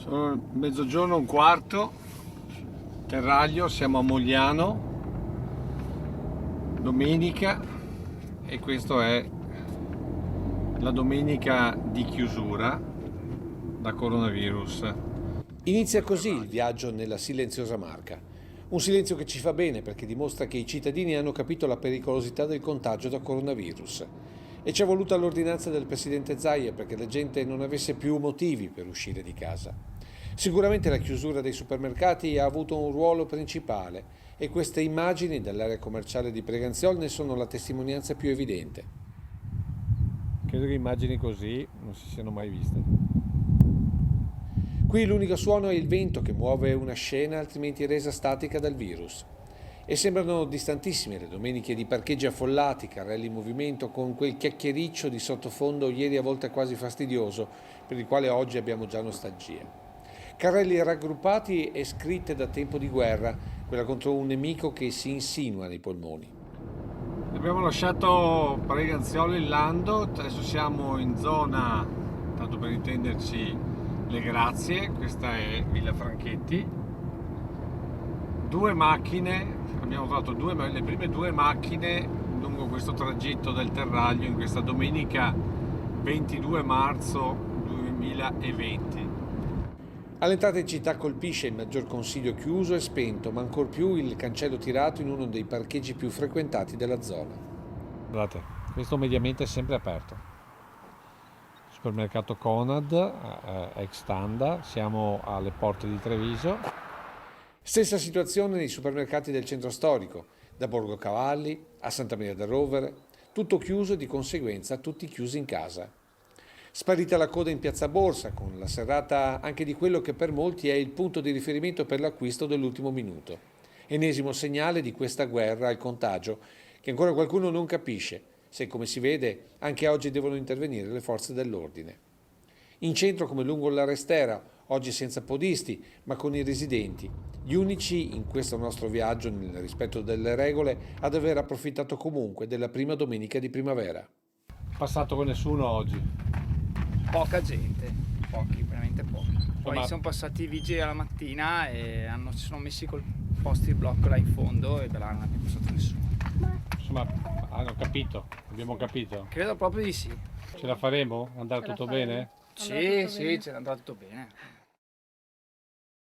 Sono mezzogiorno e un quarto, Terraglio, siamo a Mogliano, domenica, e questa è la domenica di chiusura da coronavirus. Inizia così il viaggio nella silenziosa Marca. Un silenzio che ci fa bene perché dimostra che i cittadini hanno capito la pericolosità del contagio da coronavirus. E ci è voluta l'ordinanza del presidente Zaia perché la gente non avesse più motivi per uscire di casa. Sicuramente la chiusura dei supermercati ha avuto un ruolo principale e queste immagini dall'area commerciale di Preganziol ne sono la testimonianza più evidente. Credo che immagini così non si siano mai viste. Qui l'unico suono è il vento che muove una scena altrimenti resa statica dal virus. E sembrano distantissime le domeniche di parcheggi affollati, carrelli in movimento, con quel chiacchiericcio di sottofondo ieri a volte quasi fastidioso, per il quale oggi abbiamo già nostalgia. Carrelli raggruppati e scritte da tempo di guerra, quella contro un nemico che si insinua nei polmoni. Abbiamo lasciato Preganziolo in Lando, adesso siamo in zona, tanto per intenderci, Le Grazie, questa è Villa Franchetti. Due macchine, abbiamo trovato le prime due macchine lungo questo tragitto del Terraglio in questa domenica 22 marzo 2020. All'entrata in città colpisce il maggior consiglio chiuso e spento, ma ancor più il cancello tirato in uno dei parcheggi più frequentati della zona. Guardate, questo mediamente è sempre aperto. Supermercato Conad, ex Tanda, siamo alle porte di Treviso. Stessa situazione nei supermercati del centro storico, da Borgo Cavalli a Santa Maria del Rovere, tutto chiuso e di conseguenza tutti chiusi in casa. Sparita la coda in Piazza Borsa, con la serrata anche di quello che per molti è il punto di riferimento per l'acquisto dell'ultimo minuto. Ennesimo segnale di questa guerra al contagio che ancora qualcuno non capisce, se come si vede anche oggi devono intervenire le forze dell'ordine. In centro come lungo la Restera, oggi senza podisti, ma con i residenti, gli unici in questo nostro viaggio, nel rispetto delle regole, ad aver approfittato comunque della prima domenica di primavera. Passato con nessuno oggi. Poca gente, pochi, veramente pochi. Poi Insomma, sono passati i vigili alla mattina e si sono messi col posto di blocco là in fondo e da là non è più passato nessuno. insomma, hanno capito, abbiamo capito. Credo proprio di sì. Ce la faremo? Andrà tutto bene? Sì, sì, c'è andato tutto bene.